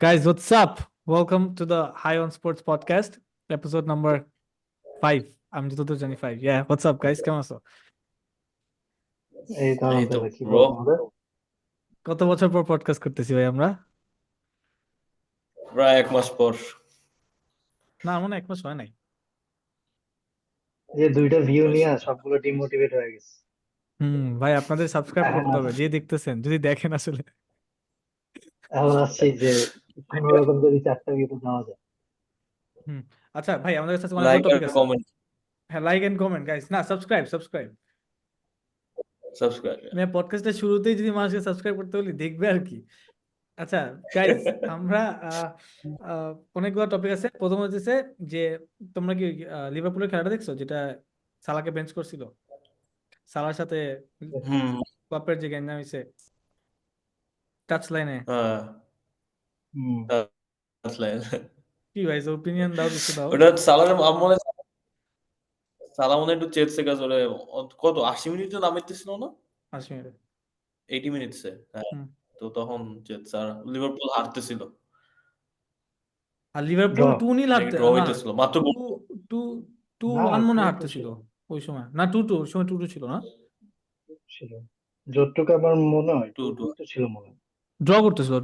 Guys, what's up? Welcome to the High on Sports podcast, episode number 5. I'm Jitendra Jani 5. Yeah, what's up, guys? কেমন আছো? এই ধরুন এই তো দাদা, কি ব্রো, খবর তোমাদের? কত বছর পর পডকাস্ট করতেছি ভাই আমরা? প্রায় 1 মাস পর। না, মনে হয় 1 মাস হয় নাই। যে দুইটা ভিউ নিয়ে হয়েছে। সবগুলো ডিমোটিভেট হয়ে গেছে। ভাই আপনাদের সাবস্ক্রাইব এখন করতে হবে, আস- যে দেখতেছেন যদি দেখেন আসলে। এখন আসছি যে কোন রকম যদি 4টা ভিউতে যাওয়া যায়। হুম আচ্ছা ভাই, আমাদের কাছে অনেকগুলো লাইক আর টপিক আছে। কমেন্ট, হ্যাঁ, লাইক এন্ড কমেন্ট গাইস, না সাবস্ক্রাইব। সাবস্ক্রাইব। মানে পডকাস্টের শুরুতেই যদি মানুষকে সাবস্ক্রাইব করতে বলি, দেখবে আর কি। আচ্ছা গাইজ, আমরা আহ, আহ, অনেকগুলো টপিক আছে। প্রথম হচ্ছে যে তোমরা কি লিভারপুলের খেলাটা দেখছো, যেটা সালাকে বেঞ্চ করছিল, সালার সাথে হুম, ক্লপের যে গ্যাঞ্জাম হইছে টাচ লাইনে। হ্যাঁ, হুম। আসলেন। কি ভাই, ওপিনিয়ন দাও, কিছু দাও। ওটা সালার মনে সালা মনে হয় একটু চেলসি কাজ ওরে কত 80 মিনিটে নামাইতেছিল না, 5 মিনিটে। 80 মিনিটসে। হ্যাঁ, হুম তো তখন চেলসি আর লিভারপুল হারতেছিল, আর ড্র। লিভারপুল 2-0 নাকি হারতে, ড্র না, হইতেছিল মাত্র টু goal। টু টু না, ওয়ান মনে হয় 2-2 হারতেছিল ছিল। ওই সময়, না 2-2, ওই সময় 2-2 ছিল না, ছিল যতটুকু আমার মনে হয়, 2-2। 2-2 তো ছিল মনে হয়। ড্র এই করতেছিল।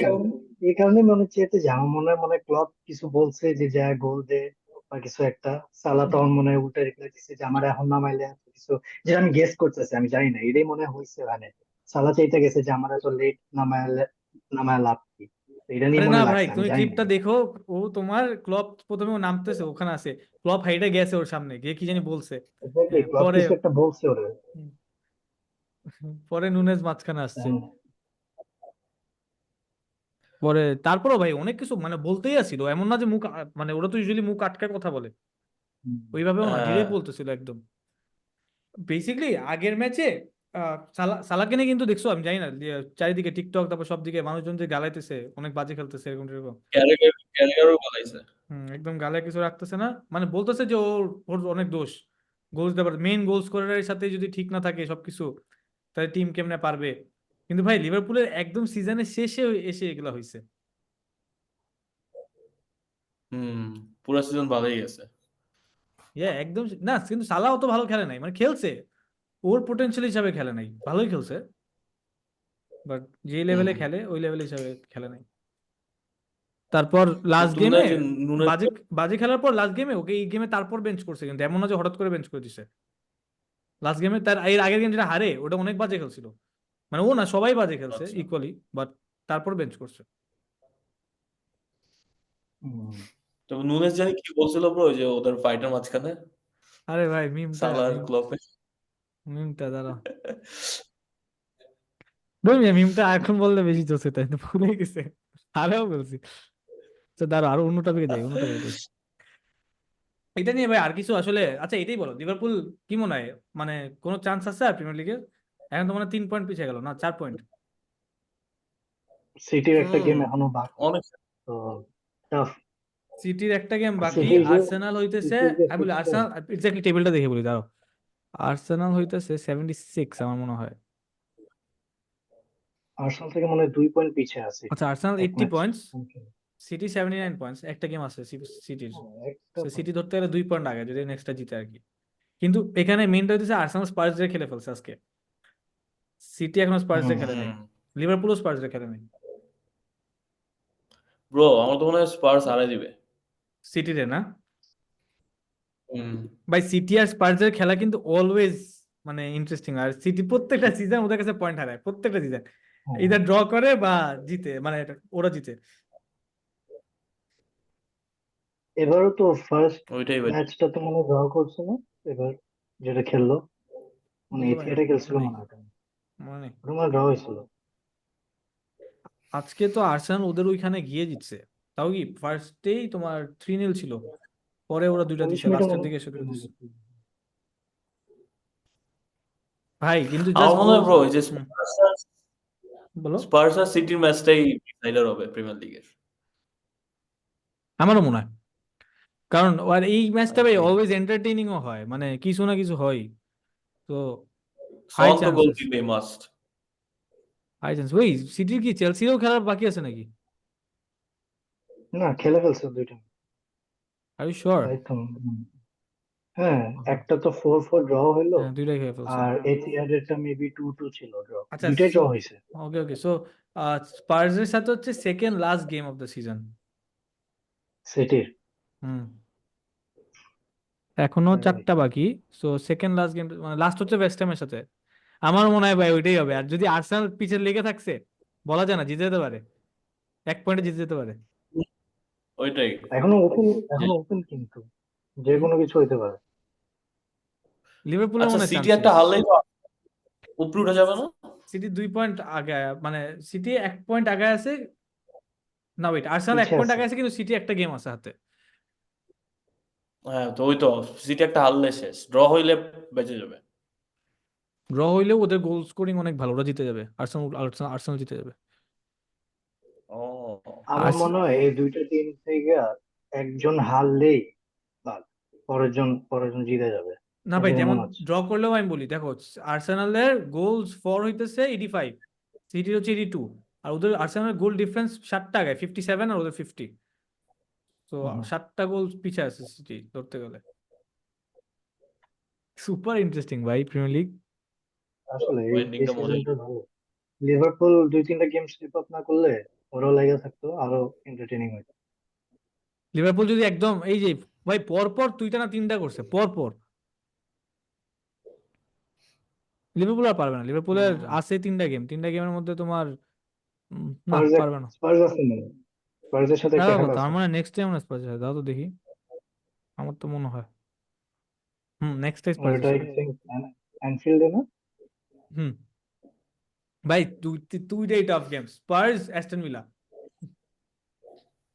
কারণে এই কারণে মনে হচ্ছে যে আমার মনে হয় ক্লব কিছু বলছে যে যা গোল দে বা কিছু একটা। সালা তখন মনে হয় উল্টা রিপ্লাই দিচ্ছে যে আমার এখন নামাইলে এত কিছু, যেটা আমি গেস করতেছি, আমি জানি না, এটাই মনে হয় হয়েছে। মানে সালা চাইতে গেছে যে আমার এত লেট নামায় লাভ কি। তো এটা নিয়ে আরে না মনে ভাই, লাগছে, আমি তুমি জানি না। ক্লিপটা দেখো। ও তোমার ক্লব প্রথমে ও নামতেছে, ওখানে আছে, ক্লব হাইটে গেছে ওর সামনে গিয়ে কি জানি বলছে। এক্স্যাক্টলি, হ্যাঁ, ক্লব পরে কিছু একটা বলছে ওরে। হুম, পরে নুনেজ মাঝখানে আসছে। জানি না। পরে তারপরও ভাই অনেক কিছু মানে বলতেই আসছিল, এমন না যে মানে ওরা তো ইউজুয়ালি মুখ আটকায় কথা বলে, হুম। ওইভাবেও না, হ্যাঁ, ডিরেক্ট বলতেছিল একদম। বেসিক্যালি আগের ম্যাচে সালাকে নিয়ে কিন্তু দেখছো, আমি জানি না, চারিদিকে টিকটক, তারপর সব দিকে মানুষজন যে গালাইতেছে অনেক বাজে খেলতেছে, এরকম এরকম। ক্যারিয়ারও বানাইছে। একদম গালে কিছু রাখতেছে না, মানে বলতেছে যে ওর ওর অনেক দোষ। গোলস দেবার মেইন গোল স্কোরারের সাথে যদি ঠিক না থাকে সবকিছু, তাহলে টিম কেমনে পারবে। কিন্তু ভাই লিভারপুলের একদম সিজনের শেষে এসে এগুলা হয়েছে। হুম, পুরো সিজন ভালোই গেছে। একদম না, কিন্তু সালাহ অত ভালো খেলে নাই, মানে খেলছে, ওর পোটেনশিয়াল হিসাবে খেলে নাই, ভালোই খেলছে, বাট যে হুম, লেভেলে খেলে ওই লেভেল হিসাবে খেলে নাই। তারপর লাস্ট কিন্তু মনে গেমে হয় যে নুনের বাজে বাজে খেলার পর লাস্ট গেমে ওকে এই গেমে তারপর বেঞ্চ করছে, কিন্তু এমন না যে হঠাৎ করে বেঞ্চ করে দিছে। লাস্ট গেমে তার এর আগের গেম যেটা হারে, ওটা অনেক বাজে খেলছিল, মানে ও না, সবাই বাজে খেলছে আচ্ছা, ইকুয়ালি, বাট তারপর বেঞ্চ করছে। হুম। তবে নুনেজ জানি কি বলছিল ব্রো, যে ওদের ফাইটের মাঝখানে আরে ভাই, মিমটা সালার ক্লবে। মিমটা দাঁড়া, বলবি মিমটা এখন বললে বেশি চলছে, তাই তো ভুলে গেছে, আরেও বলছি। তো দাঁড়া, আরো অন্য টপিকে যাই, অন্য টপিকে যাই। এটা নিয়ে ভাই আর কিছু আসলে, আচ্ছা এটাই বলো, লিভারপুল কি মনে হয়, মানে কোনো চান্স আছে আর প্রিমিয়ার লিগের? এখন তো মানে 3 পয়েন্ট পিছিয়ে গেল, না 4 পয়েন্ট। সিটির একটা হুম, গেম এখনো বাকি। অনেক। তো টাফ। সিটির একটা গেম আর বাকি, সিটির যে আর্সেনাল হইতেছে, সিটির যে আমি বলি ফিক্সচার। আর্সেনাল এক্স্যাক্টলি টেবিলটা দেখে বলি, দাঁড়াও। আর্সেনাল হইতেছে 76 আমার মনে হয়। আর্সেনাল থেকে মনে হয় 2 পয়েন্ট পিছিয়ে আছে আচ্ছা, আর্সেনাল এক 80 ম্যাচ। পয়েন্টস, সিটি 79 পয়েন্টস, একটা গেম আছে সিটির। একটা সিটি point। ধরতে গেলে 2 পয়েন্ট আগে, যদি নেক্সটটা জিতে আর কি। কিন্তু এখানে মেইনটা হচ্ছে আর্সেনাল স্পার্স দিয়ে খেলে ফেলছে আজকে, সিটি এখনো স্পার্স দিয়ে হুম। খেলে নাই, হুম, লিভারপুলও স্পার্স দিয়ে খেলে নাই। ব্রো আমার তো মনে হয় স্পার্স হারাই দিবে। সিটিতে না হুম, ভাই, সিটি আর স্পার্সের খেলা কিন্তু অলওয়েজ মানে ইন্টারেস্টিং, আর সিটি প্রত্যেকটা সিজন ওদের কাছে পয়েন্ট হারায়, প্রত্যেকটা সিজন হ্যাঁ। ইদার ড্র করে বা জিতে, মানে ওরা জিতে। এবারও তো ফার্স্ট ওইটাই ভাই। ম্যাচটা তো মনে ড্র করছে না এবার, যেটা খেললো, মানে বলতে পারি না, এথিয়াটা মনে খেলছিল নেই, মনে হয় ওটা। মনে নেই। ওটা মনে ড্র হয়েছিল। আজকে তো আর্সেনাল ওদের ওইখানে গিয়ে জিতছে, তাও কি ফার্স্টেই তোমার 3-0 ছিল, পরে ওরা দুইটা ওই দিছে, সময়টা লাস্টের মনে দিকে এসে দুটো হয় দিছে। ভাই কিন্তু আমার জাস্ট মনে হয় গোলস। ব্রো এই যে হুম, বলো। স্পার্স আর সিটির ম্যাচটাই ডিসাইডার হবে প্রিমিয়ার লিগের। আমারও মনে হয়, কারণ আর এই ম্যাচটা ভাই এগ্রি। অলওয়েজ এন্টারটেইনিংও হয়, মানে কিছু না কিছু হয়, তো হাই সন তো গোল চান্সেস। দিবে মাস্ট। High chance. ওই সিটির কি চেলসিও খেলার বাকি আছে নাকি? না, খেলে ফেলছে দুইটা। Are you sure? তাই তো। হ্যাঁ, একটা তো 4-4 ড্র হইলো, হ্যাঁ, দুইটাই খেয়ে ফেলছে। আর এটিহাডেরটা মেবি 2-2 ছিল ড্র। আচ্ছা, দুইটাই সো ড্র হয়েছে। ওকে ওকে, সো স্পার্সের সাথে হচ্ছে second last game of the season. সিটির। হুম, এখনো তাই ভাই। 4টা বাকি। সো সেকেন্ড লাস্ট গেম মানে লাস্ট হচ্ছে ওয়েস্ট হ্যামের সাথে। আমার মনে হয় ভাই ওইটাই হবে। আর যদি আর্সেনাল পিছের লেগে থাকছে, বলা যায় না, জিতে যেতে পারে, 1 পয়েন্টে জিতে যেতে পারে। ওইটাই। এখনো ওপেন, যে এখনো ওপেন কিন্তু যে হুম, কোনো কিছু হইতে পারে। লিভারপুলের আচ্ছা, মনে হয় সিটি চান্স একটা শেষ। হারলেই তো উপরে উঠে যাবে না? সিটি 2 পয়েন্ট আগে, মানে সিটি 1 পয়েন্ট আগে আছে। না ওয়েট, আর্সেনাল এক পিছে পয়েন্ট আছে। আগে আছে, কিন্তু সিটি একটা গেম আছে হাতে। হ্যাঁ, তো ওই তো সিটি একটা হারলে শেষ, ড্র হইলে বেঁচে যাবে। ড্র হইলেও ওদের গোল স্কোরিং অনেক ভালো, ওরা জিতে যাবে। আর্সেনাল আর্সেনাল আর্সেনাল জিতে যাবে। ও, আমার আর্স মনে হয় এই দুইটা টিম থেকে একজন হারলেই বাদ, পরের জন জিতে যাবে। না আমার ভাই, যেটা যেমন মনে হচ্ছে। ড্র করলেও আমি বলি, দেখো আর্সেনালের গোলস ফর হইতেছে 85, সিটির হচ্ছে 82। আর ওদের আর্সেনালের গোল ডিফারেন্স 7টা আগে, 57 আর ওদের 50। তো হুম, 7টা গোল পিছিয়ে আছে সিটি ধরতে গেলে। সুপার ইন্টারেস্টিং ভাই প্রিমিয়ার লিগ। আসলে ওই এই এন্ডিংটা মজাই। সিজনটা ভালো। লিভারপুল 2-3টা গেম স্লিপ আপ না করলে ওরাও লেগে থাকতো, আরো এন্টারটেইনিং হইতো। লিভারপুল যদি একদম এই যে ভাই পরপর 2টা না 3টা করছে পরপর, লিভারপুল আর পারবে না। লিভারপুলের হুম। আছে 3টা গেম, 3টা গেমের মধ্যে তোমার না স্পার্স, পারবে না। স্পার্স আছে মনে হয়। স্পার্সের সাথে একটা দাঁড়াও তো, খেলা তার আছে। মানে নেক্সট টাইম স্পার্স আছে, দাও তো দেখি। আমার তো মনে হয় নেক্সট টাইম স্পার্স ওটা আছে। আই থিংক অ্যানফিল্ডে না? হুম, ভাই দুইটাই tough game, Spurs Aston villa.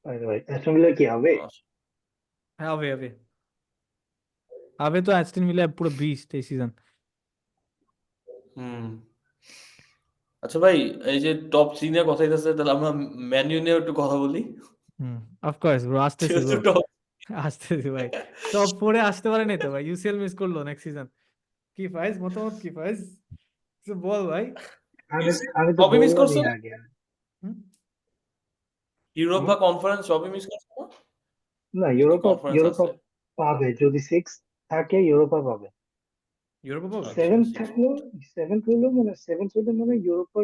আরে ভাই, অ্যাস্টন ভিলা কি হবে? হ্যাঁ, হবে হবে হবে তো, অ্যাস্টন ভিলা পুরো বিস্ট এই সিজন। হুম। আচ্ছা ভাই, এই যে টপ থ্রি নিয়ে কথা হইতেছে, তাহলে আমরা ম্যান ইউ নিয়ে একটু কথা বলি। হুম, অফকোর্স ব্রো, আসতেছি যেহেতু ব্রো, টপ। আসতেছি ভাই। টপ 4-এ আসতে পারে নাই তো ভাই, ইউসিএল মিস করলো নেক্সট সিজন। কি ফাইজ মতামত, কি ফাইজ, কিছু বল ভাই। আমি আমি তো কবে মিস বললামই করছো? আগে। হুম? ইউরোপ হুম? বা কনফারেন্স সবই মিস করছো না? না, নাকি ইউরোপা, কনফারেন্স ইউরোপা আছে? পাবে যদি 6 থাকে, ইউরোপা পাবে। ইউরোপে পাবে। আচ্ছা, 7 সিক্স। থাকলেও, 7 হলেও মানে 7 হলে মানে ইউরোপা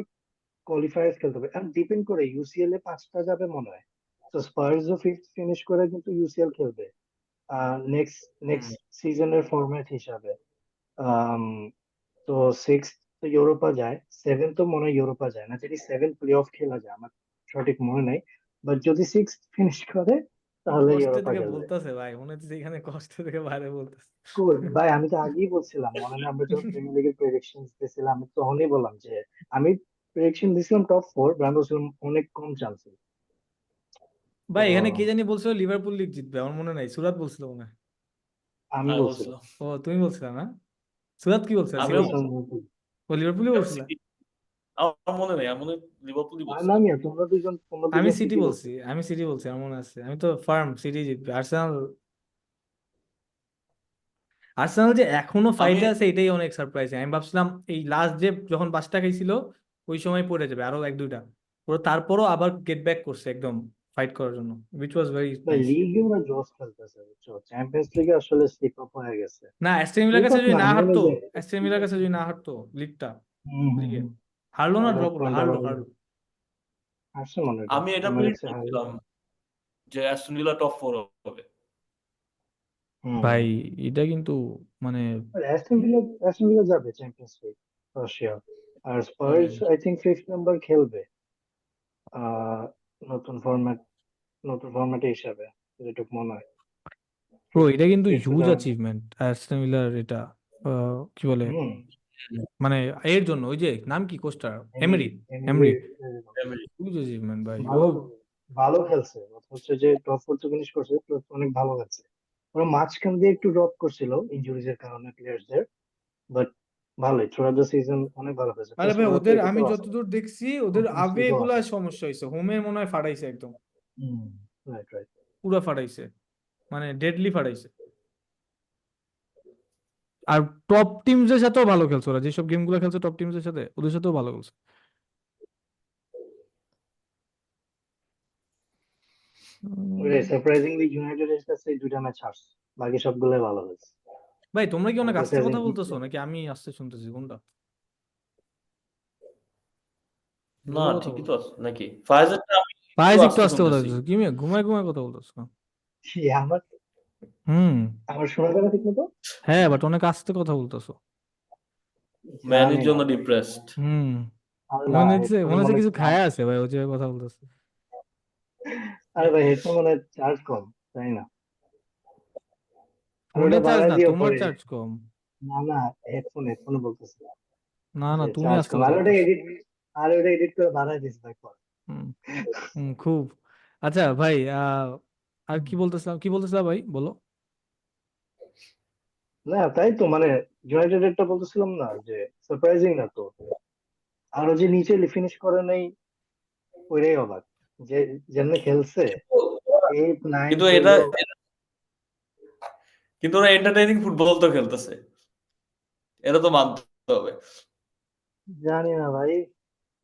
কোয়ালিফায়ার্স খেলতে হবে। আর ডিপেন্ড করে ইউসিএল এ 5টা যাবে মনে হয়। তো স্পার্সও 5th ফিনিশ করে কিন্তু ইউসিএল খেলবে নেক্সট হুম। নেক্সট সিজনের ফরম্যাট হিসাবে। আম, তো 6 তো ইউরোপা যায়, 7 তো মনে হয় ইউরোপা যায় না, যদি 7 প্লে অফ খেলা যায়, আমার সঠিক মনে নেই। বাট যদি 6 ফিনিশ করে কি তাহলে কষ্টে ইউরোপা থেকে খেলবে। বলতেছে ভাই, মনে হচ্ছে এখানে কষ্ট থেকে বাইরে বলতেছে। কুল ভাই, আমি তো আগেই বলছিলাম, মনে নেই আমরা যখন প্রিমিয়ার লিগের প্রেডিকশন দিয়েছিলাম, আমি তখনই বললাম যে আমি প্রেডিকশন দিয়েছিলাম টপ 4, ব্রান্ড বলছিলাম অনেক কম চান্স। তো ভাই এখানে কে জানি বলছিল লিভারপুল লিগ জিতবে, আমার মনে নাই, সুরাত বলছিল মনে হয়। আমি আমি বলছিলাম। বলছিলাম। ও তুমি বলছিলে না? সুরাত কি বলছিল, আমি আমিও সিটি? বলছিলাম লিভারপুল। ও লিভারপুলই বলছিল। সিটি। আমার মনে নেই, আমি মনে হয় লিভারপুলই আর বলছিলাম। নামিয়া তোমরা দুজন আমি সিটি সিটি বলছি, বলছো। আমি সিটি বলছি, আমার মনে আছে। আমি তো ফার্ম সিটি জিতবে। আর্সেনাল, আর্সেনাল যে এখনো আমি ফাইটে আছে এটাই অনেক সারপ্রাইজিং। আমি ভাবছিলাম এই লাস্ট যে যখন 5টা খাইছিল ওই সময় পড়ে যাবে আরো 1-2টা, পুরো তারপরও আবার গেট ব্যাক করছে একদম ফাইট করার জন্য, উইচ ওয়াজ ভেরি ভাই নাইস। লিগে ওরা জোস খেলতেছে বুঝছো, চ্যাম্পিয়ন্স লিগে আসলে স্লিপ আপ হয়ে গেছে। না, অ্যাস্টন ভিলার স্লিপ কাছে আপ যদি না, না আমি বলবো হারতো, যে অ্যাস্টন ভিলার কাছে যদি না হারতো লিগটা, হুম হুম লিগে হুম, হারলো না, তাহলে ড্র এক করলো, পয়েন্ট হারলো আলাদা হারলো। আসছে মনে হয়। আমি এটা আমার প্রেডিক্ট কাছে হারিয়ে করছিলাম যে অ্যাস্টন ভিলা টপ 4 হবে। হুম। ভাই এটা কিন্তু মানে আর অ্যাস্টন ভিলা যাবে চ্যাম্পিয়ন্স লিগ রাশিয়া। আর হুম। Spurs I think 5th number খেলবে আহ নতুন ফরম্যাট, নতুন ফরম্যাটে হিসাবে, যেটুকু মনে হয়। ব্রো, এটা কিন্তু ফিফথ হিউজ যাবে। অ্যাচিভমেন্ট অ্যাস্টন ভিলার এটা। কি বলে, হুম। মানে এর জন্য ওই যে নাম কি কোস্টার, এমরি, এমরি, এমরি। এমরি, হিউজ অ্যাচিভমেন্ট ভাই ও। ভালো, ভালো খেলছে। কথা হচ্ছে যে টপ 4 তো ফিনিশ করছে, plus অনেক ভালো খেলছে। ওরা মাঝখান দিয়ে একটু ড্রপ করছিল ইনজুরিজ এর কারণে প্লেয়ারদের, বাট ভালোই থ্রু আউট দ্য সিজন অনেক ভালো খেলছে। আরে প্লাস ভাই ওরা তো ওদের আমি এটাতেও আছে, যতদূর দেখছি ওদের কনফারেন্স আবে লিগও গুলা আছে। সমস্যা হয়েছে, হোমে মনে হয় ফাটাইছে একদম, হুম, রাইট রাইট। পুরা ফাটাইছে, মানে ডেডলি ফাটাইছে। আর টপ টিমস এর সাথেও ভালো খেলছে ওরা, যেসব গেম গুলো খেলছে টপ টিমস এর সাথে, ওদের সাথেও ভালো খেলছে। ওইটাই সারপ্রাইজিংলি ইউনাইটেডের কাছে 2টা ম্যাচ হারছে, বাকি সবগুলোই ভালো হয়েছে। ভাই তোমরা কি আমার অনেক কাছে আস্তে অ্যাজ এ কথা বলতেছো নাকি আমি আস্তে শুনতেছি, কোনটা? না জোরে কথা ঠিকই বলো। তো আছে নাকি? ফায়াজেরটা আমি একটু ফাইজ একটু আস্তে আস্তে কথা শুনতেছি। বলতেছো, কি ঘুমায় ঘুমায় কথা বলতেছো? আমার হুম। আমার শোনা যাবে ঠিক মতো? হ্যাঁ, বাট অনেক আস্তে কথা বলতেছো। ম্যানের জানি না জন্য ভাই। ডিপ্রেসড। হুম। আরে না, মনে হচ্ছে হেডফোনে মনে হচ্ছে মনে কিছু চার্জ, খায়া আছে ভাই, ও যেভাবে কথা বলতেছে। আরে ভাই হেডফোন মনে চার্জ কম, তাই না? আর ফোনে ওটা চার্জ বাড়ায় না, দিও তোমার পরে। চার্জ কম। না না, হেডফোনে বলতেছি না না, যে তুমি চার্জ আস্তে কম, কথা বলতেছো। আর ওটা এডিট করে বাড়ায় দিস ভাই পরে। হুম। খুব। আচ্ছা ভাই, আর কি বলতেছিলাম ভাই, বলো। না তাই তো মানে ইউনাইটেডেরটা বলতেছিলাম না যে সারপ্রাইজিং না তো, আরো যে নিচে ফিনিশ করে নাই ওইটাই অবাক, যে যেমনে খেলছে 8 9 কিন্তু এটা হইলো। কিন্তু ওরা এন্টারটেইনিং ফুটবল তো খেলতেছে, এটা তো মানতে হবে, জানি না ভাই,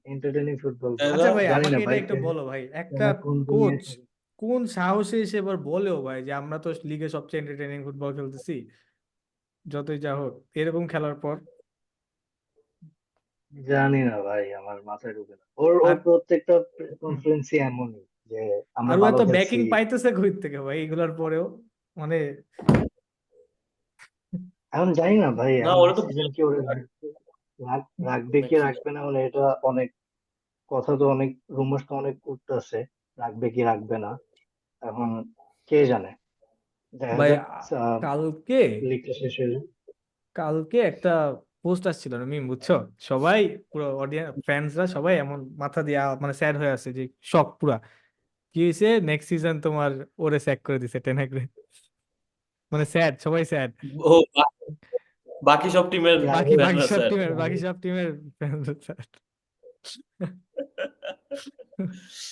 এন্টারটেইনিং ফুটবল তাই না? আচ্ছা ভাই, জানি আমাকে না এটা ভাই, একটু বলো ভাই, একটা এরা কোন দুনিয়ায় কোচ থাকে। কোন সাহসে এসে এবার বলেও ভাই যে আমরা তো লিগে সবচেয়ে এন্টারটেইনিং ফুটবল খেলতেছি, যতই যা হোক এরকম খেলার পর। জানি না ভাই, আমার মাথায় ঢুকে না, ওর ওর আর প্রত্যেকটা কনফারেন্সই এমনই যে আমরা আর ও ভালো এত খেলছি। ব্যাকিং পাইতেছে কই থেকে ভাই এগুলোর পরেও, মানে। এখন জানি না ভাই, না এখন ওরা নেক্সট তো সিজন কি ওরা রাখবে কি next season। রাখবে না, মানে এটা অনেক কথা তো অনেক, রুমার্স তো অনেক উঠতেছে, রাখবে কি রাখবে না, এখন কে জানে, দেখা ভাই যাক। কালকে লিগটা শেষ হয়ে যাক। কালকে একটা পোস্ট আসছিল না মিম, বুঝছো? সবাই পুরো অডিয়েন্স ফ্যান্সরা সবাই এমন মাথা দিয়া মানে স্যাড হয়ে আছে, যে শক পুরা। কি হয়েছে, নেক্সট সিজন তোমার ওরে স্যাক করে দিছে টেনাগ্রে। মানে স্যাড, সবাই স্যাড। ও বাকি সব টিমের বাকি প্রাইভেট বাকি ফ্যানরা সব স্যার। টিমের বাকি সব টিমের fans sad।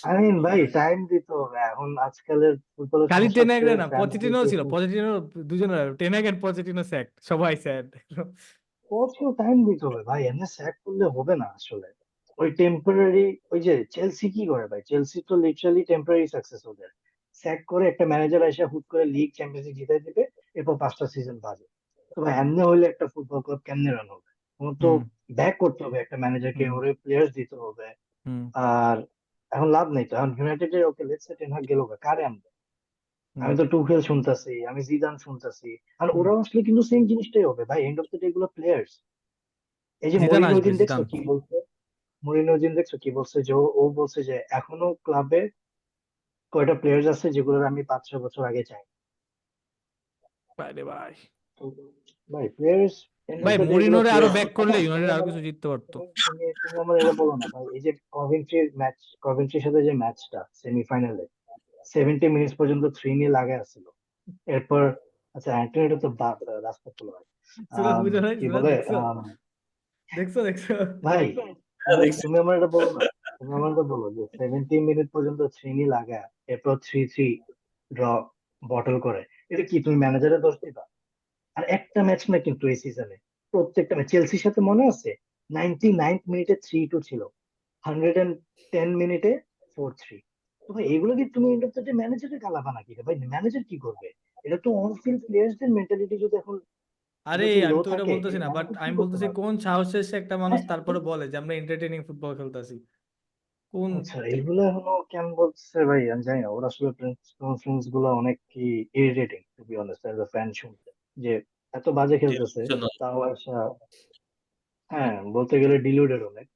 আই মিন ভাই, টাইম দিতে হবে এখন, আজকালের ফুটবলের খালি সমস্যা হচ্ছে টেনাগ্রে না, ফ্যান্স পজিটিনো ছিল, দিতেছে, পজিটিনো দুজনের, টেনাগ এন্ড পজিটিনো স্যাক, সবাই স্যাড। প্রচুর টাইম দিতে হবে ভাই, এমনি স্যাক করলে হবে না আসলে। ওই টেম্পোরারি, ওই যে চেলসি কি করে ভাই, চেলসি তো লিটারালি টেম্পোরারি সাকসেস ওদের, স্যাক করে একটা ম্যানেজার এসে হুট করে লিগ চ্যাম্পিয়ন্স লিগ জিতাই দিবে, এরপর 5টা সিজন বাজে। তো ভাই এমনি হইলে একটা ফুটবল ক্লাব কেমনে রান হবে? তোমার তো হুম ব্যাক করতে হবে একটা ম্যানেজারকে, হুম ওরে প্লেয়ার্স দিতে হবে। হুম আর এখন লাভ নেই তো, এখন ইউনাইটেডের ওকে লেটস সে টেন হাগ গেল, কারে আনবে? হুম আমি তো টুহেল শুনতাছি, আমি জিদান শুনতাছি, আর হুম। ওরা আসলে কিন্তু সেম জিনিসটাই হবে ভাই, এন্ড অফ দ্য ডে গুলো প্লেয়ার্স। এই যে জিদান মরিনো আসবে, দিন দেখছো জিদান। কি বলছে, মরিনো দিন দেখছো কি বলছে, যে ও বলছে যে এখনো ক্লাবে কয়টা প্লেয়ার্স আছে যেগুলোর আমি 5 6 বছর আগে চাই। বাইরে ভাই। তো ভাই প্লেয়ার্স, এন্ড অফ ভাই দ্য ডে এগুলো মরিনোরে আরো প্লেয়ার্স। ব্যাক করলে ইউনাইটেড আরো কিছু জিততে পারতো। তুমি আমার এটা বলো না ভাই, এই যে কভেন্ট্রির সাথে যে ম্যাচটা সেমিফাইনালে 70 মিনিট পর্যন্ত 3-0 আগে আসছিল, এরপর আচ্ছা অ্যান্টনিটা তো বাদ, রাস্তা চলে ভাই। সুরাজ বুঝো নাই, কি সুরাজ বলে, দেখছো? দেখছো? ভাই হ্যাঁ, তুমি দেখছি। তুমি আমার এটা বলো না, তুমি আমার এটা বলো যে 70 মিনিট পর্যন্ত 3-0 লাগা, এরপর 3-3 ড্র বটল করে, এটা কি তুমি ম্যানেজারের দোষ দিবা? আর একটা ম্যাচ না কিন্তু এই সিজনে, প্রত্যেকটা ম্যাচ চেলসির সাথে মনে আছে, 99 মিনিটে 3-2 ছিল, 110 মিনিটে 4-3। তো ভাই এগুলো কি তুমি ম্যানেজারের গালাবা নাকি রে ভাই? ম্যানেজার কি করবে? এটা তো অন ফিল্ড প্লেয়ার্সদের মেন্টালিটি যদি এখন আরে যদি লো আমি তো ওটা থাকে, বলতেছি না, বাট ম্যানেজার কি আমি করতে বলতেছি পারবে? কোন সাহসে সে একটা মানুষ হ্যাঁ, তারপরে বলে যে আমরা এন্টারটেইনিং ফুটবল খেলতেছি। কোন? আচ্ছা এগুলো এখনো কেমন বলছে ভাই, আমি জানি না, ওর আসলে কনফারেন্স গুলো অনেক কি irritating to be honest as a fan শুনতে, যে এত বাজে খেলতেছে, জন্য তাও আসা, হ্যাঁ বলতে গেলে ডিলুডেড অনেক।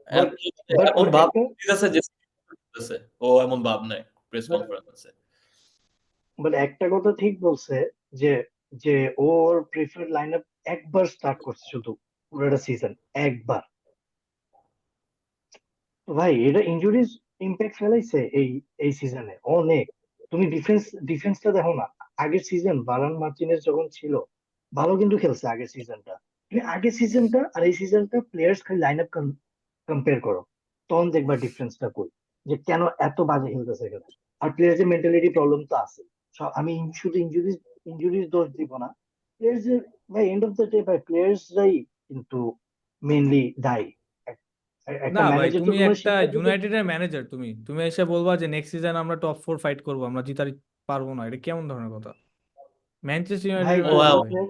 বাট বাট এমন ওর ভাব একটা, দিতেছে যে করতেছে। ও এমন ভাব নেয় প্রেস কনফারেন্সে। বাট একটা কথা ঠিক বলছে, যে যে ওর প্রিফার্ড লাইন আপ একবার স্টার্ট করছে শুধু পুরোটা সিজন, একবার। তো ভাই এটা ইনজুরিজ ইম্প্যাক্ট ফেলাইছে এই এই সিজনে অনেক। তুমি ডিফেন্সটা দেখো না, আগের সিজন বারান মার্টিনেজ যখন ছিল, ভালো কিন্তু খেলছে আগের সিজনটা, তুমি আগের সিজনটা আর এই সিজনটা প্লেয়ার্স খালি লাইন আপ কম্পেয়ার করো, তখন দেখবা ডিফারেন্সটা কই, যে কেন এত বাজে খেলতেছে এখানে। আর প্লেয়ার্সের মেন্টালিটি প্রবলেম তো আছে, আমি শুধু ইনজুরিজ দোষ দিব না, প্লেয়ার্সের, ভাই এন্ড অফ দ্য ডে ভাই প্লেয়ার্সরাই কিন্তু মেইনলি দায়ী একটা না ভাই, ম্যানেজার তো তুমি তোমার একটা শিখাই দিবে। ইউনাইটেডের ম্যানেজার, তুমি তুমি এসে বলবা যে নেক্সট সিজন আমরা টপ 4 ফাইট করবো, আমরা জিতার পারবো না, এটা কেমন ধরনের কথা? ম্যানচেস্টার ভাই ইউনাইটেডের ও ম্যানেজার হ্যাঁ,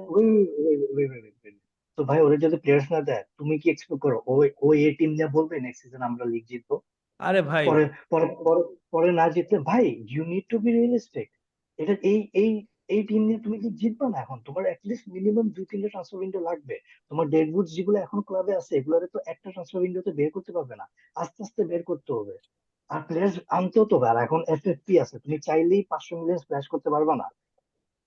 ভাই। তো ভাই ওরা যদি প্লেয়ার্স না দেয় তুমি কি এক্সপেক্ট করো ও ও এই টিম নিয়ে বলবে নেক্সট সিজন আমরা লিগ জিতবো? আরে ভাই, পরে পরে পরে পরে না জিতলে ভাই you need to be realistic. এটা এই টিম নিয়ে তুমি কি জিতবা না? এখন তোমার অ্যাটলিস্ট মিনিমাম 2-3টা ট্রান্সফার উইন্ডো লাগবে। তোমার ডেডউড যেগুলো এখন ক্লাবে আছে এগুলোরে তো একটা ট্রান্সফার উইন্ডোতে বের করতে পারবে না, আস্তে আস্তে বের করতে হবে। আর প্লেয়ার্স আনতেও তো আর এখন এফএফপি আছে, তুমি চাইলেই 500 মিলিয়ন স্প্ল্যাশ করতে পারবা না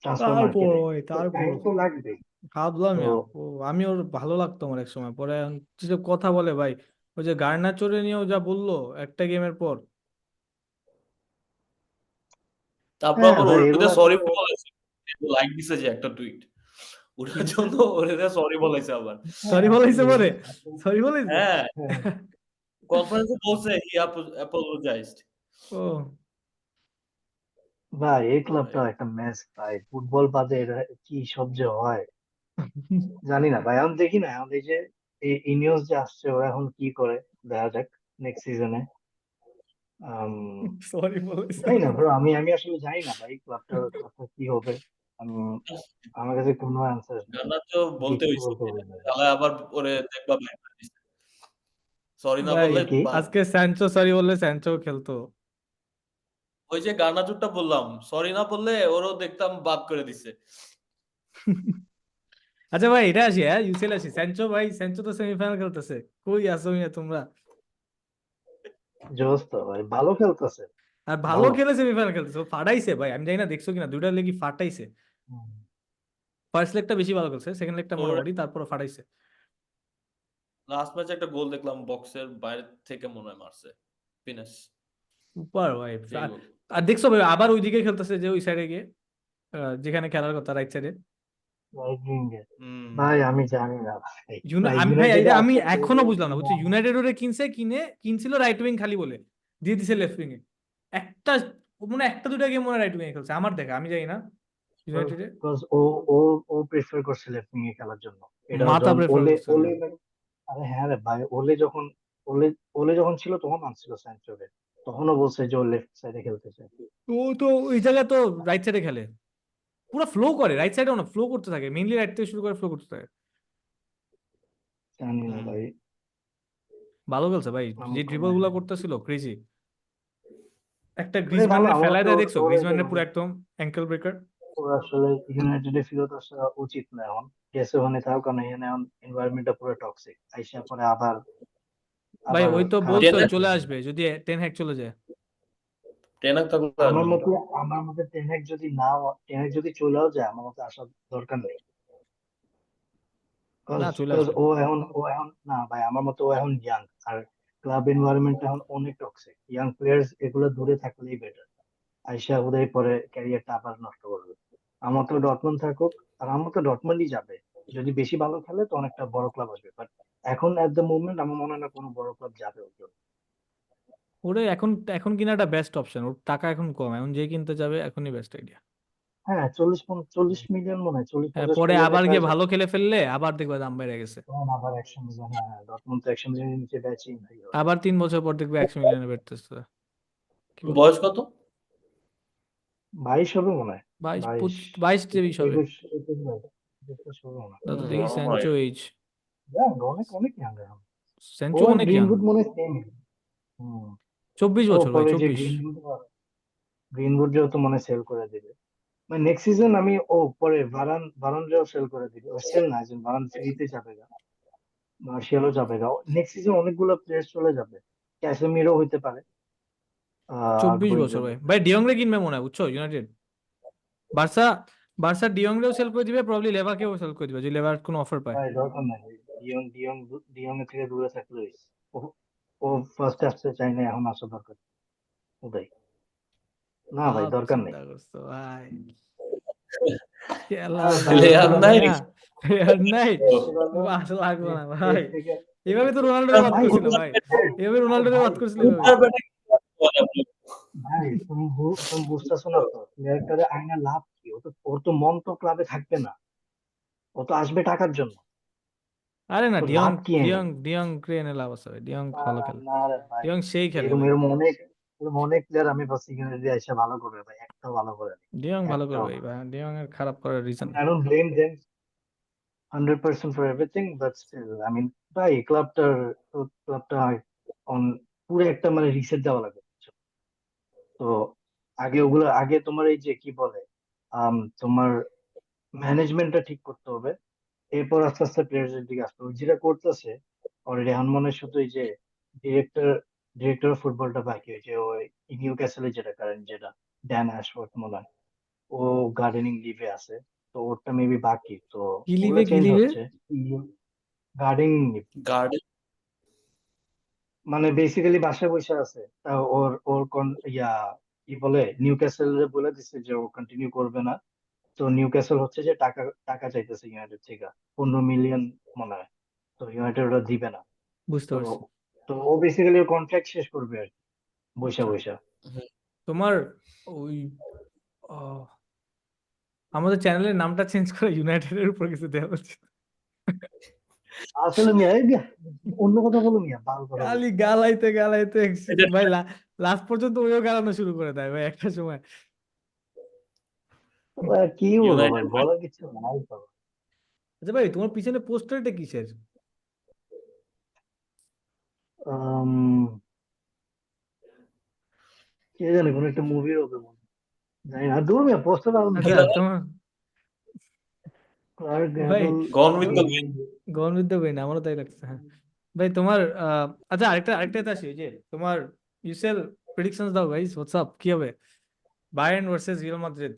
ট্রান্সফার তারপর মার্কেটে। ভাই, তো তারপর টাইম তো লাগবে। ভাবলাম তো আমি ওর ভালো লাগতো আমার এক সময়, পরে যেসব কথা বলে ভাই, ওই যে গার্নাচোরে নিয়েও যা বললো একটা গেমের পর। তারপর হ্যাঁ আবার ভাই ওরে এগুলো সরি আসলে বলেছে, লাইক দিছে যে একটা টুইট, ওটার জন্য ওরে সরি বলেছে আবার। হ্যাঁ সরি বলাইছে আসলে পরে, আসলে সরি বলাইছে। হ্যাঁ, হ্যাঁ কনফারেন্সে বলছে হি অ্যাপোলোজাইজড। ও ভাই এই ভাই ক্লাবটাও একটা ম্যাচ ভাই, ফুটবল বাদে এরা কি সব যে হয় জানি না ভাই। এখন দেখি না এখন এই যে এই ইনিয়স যে আসছে ওরা এখন কি করে, দেখা যাক নেক্সট সিজনে। সরি বলাইছে জানি না পরে। ব্রো, আমি আসলে জানি না ভাই ক্লাবটা কি হবে। আমি আমার কাছে কোনো অ্যান্সার নেই, গার্নাচো বলতে কিছু হইছে, বলতে পারি না ভাই। তাহলে আবার ওরে দেখবা ব্যান করে দিছে। সরি না ভাই বললে কি আজকে স্যানচো সরি বললে স্যানচো খেলতো। ওই যে গার্নাচোরটা বললাম, সরি না বললে ওরও দেখতাম বাদ করে দিছে। আচ্ছা ভাই, এটা আসি, হ্যাঁ ইউসিএল আসি। স্যানচো ভাই, স্যানচো তো সেমিফাইনাল খেলতেছে, কই আছো মিয়া তোমরা? জোস তো ভাই, ভালো খেলতেছে, আর ভালো ভালো। খেলে সেমিফাইনাল খেলতেছে, ও ফাটাইছে ভাই, আমি জানি না দেখছো কিনা, দুইটা লেগই ফাটাইছে। হুম। ফার্স্ট লেগটা বেশি ভালো খেলছে, সেকেন্ড লেগটা ওর মোটামুটি, তারপর ফাটাইছে। লাস্ট ম্যাচে একটা গোল দেখলাম বক্সের বাইরে থেকে মনে হয় মারছে, ফিনিশ, সুপার ভাই। সেই আর গোল। আর দেখছো ভাই আবার ওইদিকে খেলতেছে, যে ওই সাইডে গিয়ে, যেখানে খেলার কথা, রাইট সাইডে। রাইট উইঙ্গে হুম। ভাই আমি জানি না ভাই, ভাই আমি ভাই ইউনাইটেডে এটা আমি আছে এখনো বুঝলাম না, বুঝছো? ইউনাইটেড ওরে কিনছিল রাইট উইং খালি বলে, দিয়ে দিছে লেফট উইং এ। একটা মনে হয় একটা দুইটা গেম মনে রাইট উইং এ খেলছে আমার দেখা, আমি জানি না ইউনাইটেডে। বিকজ ও ও ও প্রেফার করছে লেফট উইং এ খেলার জন্য। এটা মাথা যখন প্রেফার ওলে করছে ওলে ভাই। আরে হ্যাঁ রে ভাই, ওলে ওলে যখন ছিল তখন আনছিল স্যান্চোকে, তখনও বলছে যে ও লেফট সাইডে খেলতে চায়। তো তো ওই জায়গায় তো রাইট সাইডে খেলে, পুরো ফ্লো করে, রাইট সাইডেও না ফ্লো করতে থাকে, মেইনলি রাইট থেকে শুরু করে ফ্লো করতে থাকে। জানি না হুম। ভাই। ভালো খেলছে ভাই, যে ড্রিবল মানে গুলা করতেছিল ক্রেজি। একটা ওটাই ভালো, গ্রিজম্যানের আমার ফেলায় মতে দেয় দেখছো, ওরে গ্রিজম্যানের পুরো একদম অ্যাঙ্কেল ব্রেকার। ওর আসলে ইউনাইটেডে ফেরত আসা উচিত না এখন, গেছে ওখানে থাকুক, কারণ এখানে এখন এনভায়রনমেন্টটা পুরো টক্সিক, আইসা পরে আবার ভাই আবার ওই তো খারাপ বলছে কিছু চলে করবে। আসবে যদি টেন হ্যাক চলে যায়। টেনাক থাকলে আমার আসবে না। মতে আমার মতে টেনেক যদি চলেও যায় আমার মতে আসার দরকার নেই। না চলে কজ আসবে। ও এখন না ভাই, আমার মতে ও এখন ইয়াং, আর ক্লাব এনভায়রনমেন্ট এখন অনেক টক্সিক, ইয়াং প্লেয়ার্স এগুলো দূরে থাকলেই বেটার। আইসা উদয় পরে ক্যারিয়ারটা আবার নষ্ট করবে। আমার তো ডটমন্ড থাকুক, আর আমার তো ডটমন্ডই যাবে। যদি বেশি ভালো খেলে তো অনেকটা বড় ক্লাব আসবে, বাট এখন এট দ্য মুভমেন্ট আমার মনে হয় না কোনো বড় ক্লাব যাবে ওর জন্য। ওরে এখন এখন কিনা একটা বেস্ট অপশন, ওর টাকা এখন কম, এখন যে কিনতে যাবে এখনই বেস্ট আইডিয়া। হ্যাঁ 40-50 মিলিয়ন, মনে হয় চল্লিশ হ্যাঁ, পঞ্চাশ পরে মিলিয়নে আবার পাওয়া গিয়ে যায়। ভালো খেলে ফেললে আবার দেখবে দাম বেড়ে গেছে। তখন আবার 100 মিলিয়ন, হ্যাঁ ডটমন্ড তো 100 মিলিয়নের নিচে বেচেই নাই ওরা। আবার 3 বছর পর দেখবে 100 মিলিয়নে বেড়তেছে। কি ওর বলো? বয়স কত? 22 হবে মনে হয়। 22, 22 23 হবে। 21, 21 হবে। 21 হবে মনে হয়। দাদা দেখি আমার স্যানচো এইজ। Young, অনেক অনেক ইয়াং এখন। ও স্যানচো আর অনেক ইয়াং। গ্রিনউড মনে হয় সেম। হুম। 24 বছর ভাই, পরে যে 24। গ্রিনউড যেহেতু মনে সেল করে দিবে, মানে নেক্সট সিজন আমি পরে ভারানরেও সেল করে দিবে, ও সেল না, একজন ভারান ফ্রিতে যাবে গা, মার্শিয়ালও যাবে গা, নেক্সট সিজন অনেকগুলো প্লেয়ার চলে যাবে, ক্যাসেমিরও হইতে পারে। আর 24 বছর দুইজন ভাই, ভাই ডিয়ং রে কিনবে মনে হয়, বুঝছো? ইউনাইটেড, বার্সা, বার্সা ডিয়ং রেও সেল করে দিবে, প্রবাবলি লেভাকেও সেল করে দিবে যদি লেভার কোনো অফার পায়। ভাই দরকার নাই ভাই। ডিয়ং এর থেকে দূরে থাকলে হইছে। ও ও ফার্স্ট আসতে চাই না, এখন আসা দরকার ওটাই। না ভাই সব দরকার নেই। চিন্তা করছো ভাই, খেলা আর ভাই দাও প্লেয়ার না নাই। মিয়া, আর নাই, এভাবে বাস লাগবে না দেশ ভাই। থেকে এভাবে তো রোনাল্ডোরে বাদ ভাই করছিল ভাই, ভাই এভাবে আরে রোনাল্ডোরে ভাই বাদ করছিল এভাবে। ভাই উত্তর ব্যাটে ভাই তুমি বুঝতেছো না তো, প্লেয়ারটারে আইনা লাভ কি? ওর তো মন তো ক্লাবে থাকবে না, ও তো আসবে টাকার জন্য। আরে না, তো ডিয়ং লাভ কি এনে? ডিয়ং ডিয়ং কে এনে লাভ আছে ভাই, ডিয়ং ভালো খেলে, না রে ভাই, ডিয়ং সেই খেলে এরকম ভাই, এরকম অনেক প্লেয়ার আমি ভাবছি ইউনাইটেড এসে ভালো করবে ভাই, একটাও ভালো করে ডিয়ং ভালো একটাও করবে না। ভাই, ডিয়ং এর খারাপ করার reason I don't blame them 100% for everything, but still, I mean, ভাই ক্লাবটা অন পুরো একটা মানে রিসেট দেওয়া লাগে। তো আগে তোমার এই যে কি বলে তোমার ম্যানেজমেন্টটা ঠিক করতে হবে, এরপর আস্তে আস্তে প্লেয়ারদের দিকে আসতে হবে, যেটা করতেছে অলরেডি। এখন মনে হয় শুধু এই যে ডিরেক্টর ডিরেক্টর অফ ফুটবলটা বাকি, ওই যে ওই নিউ ক্যাসেলে যেটা করেন, যেটা ড্যান অ্যাশওয়ার্থ মনে হয়, ও গার্ডেনিং লিভে আছে, তো ওরটা মেবি বাকি, তো কি ওগুলো লিবে, কি চেঞ্জ লিবে? হচ্ছে। গার্ডেনিং লিভ গার্ডেন মানে বেসিক্যালি বাসায় বসে আছে, তা ওর ওর কি বলে নিউ ক্যাসেল বলে দিচ্ছে যে ও কন্টিনিউ করবে না। তো নিউ ক্যাসেল হচ্ছে যে টাকা টাকা চাইতেছে ইউনাইটেড থেকে, 15 মিলিয়ন মনে হয়। তো ইউনাইটেড ওটা দিবে না। বুঝতে তো পারছি। তো ও বেসিক্যালি ওর কন্ট্রাক্ট শেষ করবে আর কি, বৈশা আচ্ছা, বৈশা। তোমার ওই আহ, আমাদের চ্যানেলের নামটা চেঞ্জ করে ইউনাইটেড এর উপর কিছু দেওয়া উচিত। আসলে মিয়া অন্য কথা বলো মিয়া, ভালো কথা বলো। খালি গালাইতে গালাইতে এটা ভাই, লাস্ট পর্যন্ত ওইও গালানো শুরু করে দেয় ভাই একটা সময়। তো আর কি বলবো ভাই, ইউনাইটেড বলার কিছু নাই তো। আচ্ছা ভাই, তোমার পিছনে পোস্টারটা কিসের? আম, কে জানে, কোন একটা মুভির হবে মনে হয়। জানি না, দূর মিয়া, পোস্টার আরো কি আচ্ছা নাই। দাদা? তোমার ক্লার্ক ভাই, gable. Gone with the wind. Gone with the wind, আমারও তাই লাগছে, হ্যাঁ। ভাই তোমার আচ্ছা, আরেকটা আরেকটা আসি, ওই যে তোমার ইউসিএল প্রেডিকশনস দাও গাইস, হোয়াটসঅ্যাপ কি হবে? Bayern versus Real Madrid,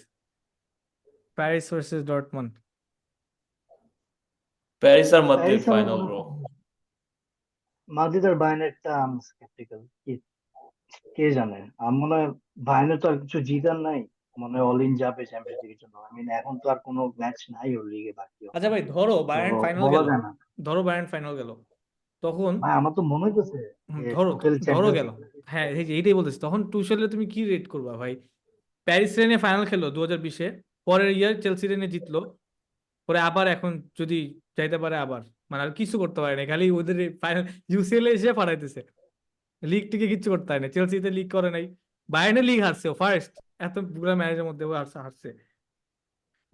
Paris versus Dortmund. Paris আর মাদ্রিদ প্যারিস আমার ফাইনাল মনে ব্রো। হয়, মাদ্রিদ আর বায়ার্নেরটা আমি স্কেপটিক্যাল। কে জানে, আমার মনে হয় বায়ার্নের তো আর কিছু জিতার নাই, মনে হয় অল ইন যাবে চ্যাম্পিয়ন্স লিগের জন্য। আমি এখন তো আর কোনো ম্যাচ নাই ওর লিগে বাকিও, আচ্ছা ভাই, ধরো তো বায়ার্ন ফাইনাল বলা গেল, যায় না। ধরো বায়ার্ন ফাইনাল গেল, তখন ভাই আমার তো মনে হইতেছে যে ধরো টুকেল ধরো চ্যাম্পিয়ন্স গেল, লিগ। হ্যাঁ এই যে এইটাই বলতেছি, তখন টুশেলে তুমি কি রেট করবা ভাই? প্যারিস রেনে ফাইনাল খেললো 2020-এ, পরের ইয়ার চেলসি রেনে জিতলো, পরে আবার এখন যদি চাইতে পারে আবার, মানে আর কিছু করতে পারে না, খালি ওদের ফাইনাল ইউসিএল এসে ফাটাইতেছে, লিগ টিকে কিচ্ছু করতে পারে না, চেলসিতে লিগ করে নাই, বায়ার্নে লিগ হারছে ফার্স্ট, এত পুরো ম্যাচের মধ্যে ও হারছে হারছে।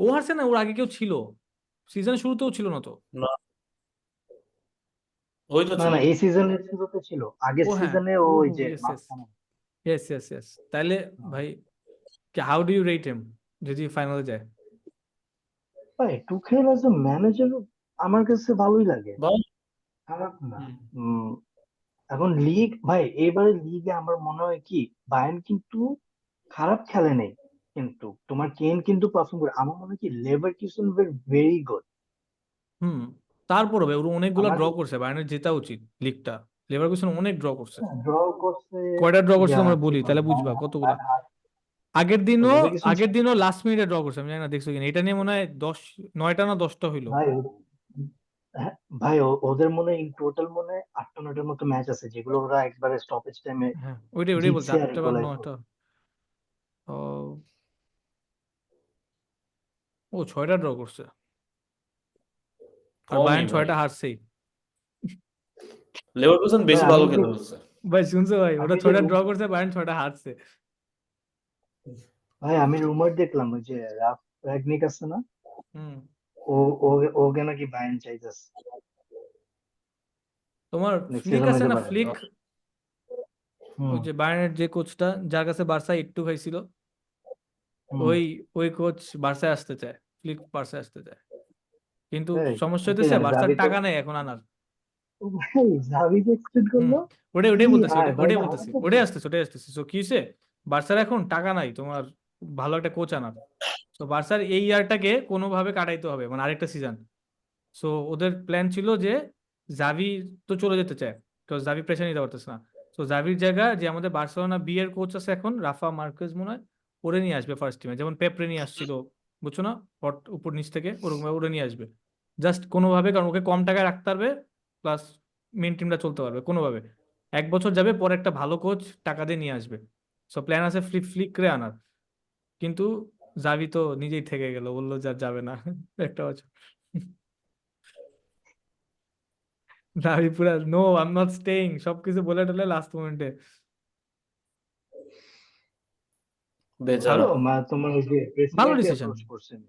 ও হারছে না, ওর আগে কেউ ছিল, সিজন শুরুতেও ছিল না তো। না, ওই তো না ছিল। না, এই সিজনের শুরুতে ছিল, আগের ও হ্যাঁ, সিজনে ও ও ওই হো, যে ইয়েস ইয়েস, মাঝখানে। ইয়েস ইয়েস ইয়েস, তাইলে ভাই, হাউ ডু ইউ রেট হিম যদি ফাইনালে যায়? ভাই টুকেল এজ এ ম্যানেজার আমার কাছে ভালোই লাগে, ভাই খারাপ না। হুম উম, এখন লিগ ভাই, এবারে লিগে আমার মনে হয় কি, বায়ার্ন কিন্তু খারাপ খেলে নেই, কিন্তু তোমার কেন কিন্তু পারফর্ম করে। আমার মনে হয় কি লেভারকুসেন ভেরি গুড। হুম, তারপরে ভাই ওরা অনেকগুলা আমার ড্র করছে, বায়ার্নের জেতা উচিত লিগটা, লেভারকুসেন অনেক ড্র করছে। ড্র করছে, কয়টা ড্র করছে তোমরা কি বলি বলে তাহলে বুঝবা কতগুলা। আগের তো দিনও লেভারকুসেন আগের দিনও লাস্ট মিনিটে ড্র করছে, আমি জানি না দেখছো কিনা, এটা নিয়ে মনে হয় 9টা না 10টা হইলো। ভাই হ্যাঁ, ভাই ওদের মনে ইন টোটাল মনে হয় 8টা 9টার মতো ম্যাচ আছে যেগুলো ওরা একবারে স্টপেজ টাইমে হ্যাঁ, ওইটাই ওইটাই বলছে, জিতছে আর 8টা বা ইকুয়ালাইজ 9টা। করছে। ও, ও 6টা ড্র করছে, আর কমই বায়ার্ন ভাই, 6টা হারছেই। লেভারকুসেন ভাই বেশি আমি ভালো যে খেলে ফেলছে। ভাই শুনছো ভাই, ওটা আমি যে 6টা ড্র করছে, বায়ার্ন 6টা হারছে। ভাই আমি রুমার দেখলাম, ওই যে রাফ রাগনিক আছে না, হুম, ও ও ওকে নাকি বায়ার্ন চাইতেছে, তোমার নেক্সট ফ্লিক সিজন আছে হইতে না, পারে। ফ্লিক, হুম ওই যে বায়ার্নের যে কোচটা, যার কাছে বার্সা একটু খাইছিল, হুম। ওই ওই কোচ বার্সায় আসতে চায়, ফ্লিক বার্সায় আসতে চায়, কিন্তু এই, সমস্যা কে হইতেছে জানে, বার্সার জাভি তো, টাকা নেই এখন আনার। ও ভাই জাভিকে এক্সটেন্ড হুম, করলো। ওটাই কি ওটাই বলতেছি, আর ভাই, ওটাই এটা বলতেছি, আনন্দ তো। ওটাই আসতেছে তো কি হয়েছে, বার্সার এখন টাকা নাই তোমার ভালো একটা কোচ আনার। তো বার্সার এই ইয়ারটাকে কোনোভাবে কাটাইতে হবে, মানে আরেকটা সিজন। সো ওদের প্ল্যান ছিল যে জাভি তো চলে যেতে চায়, তো জাভি প্রেশার নিতে পারতেছে না। তো জাভির জায়গা যে আমাদের বার্সেলোনা বি এর কোচ আছে এখন, রাফা মার্কেজ মনে হয়, ওরে নিয়ে আসবে ফার্স্ট টিমে, যেমন পেপরে নিয়ে আসছিল, বুঝছো না, উপর নিচ থেকে ওরকম ভাবে ওরে নিয়ে আসবে, জাস্ট কোনোভাবে, কারণ ওকে কম টাকায় রাখতে পারবে, প্লাস মেন টিমটা চলতে পারবে কোনোভাবে। 1 বছর যাবে, পরে একটা ভালো কোচ টাকা দিয়ে নিয়ে আসবে। সো প্ল্যান আছে ফ্লিকরে আনার, কিন্তু জাভি তো নিজেই থেকে গেল, বললো যা যাবে না একটা বছর। দাবি পুরা no I am not staying সবকিছু বলে টলে লাস্ট মোমেন্টে বেচারা। ভালো তোমার ওই যে ভালো প্রেসিডেন্টকে ডিসিশন অ্যাপ্রোচ করছেন।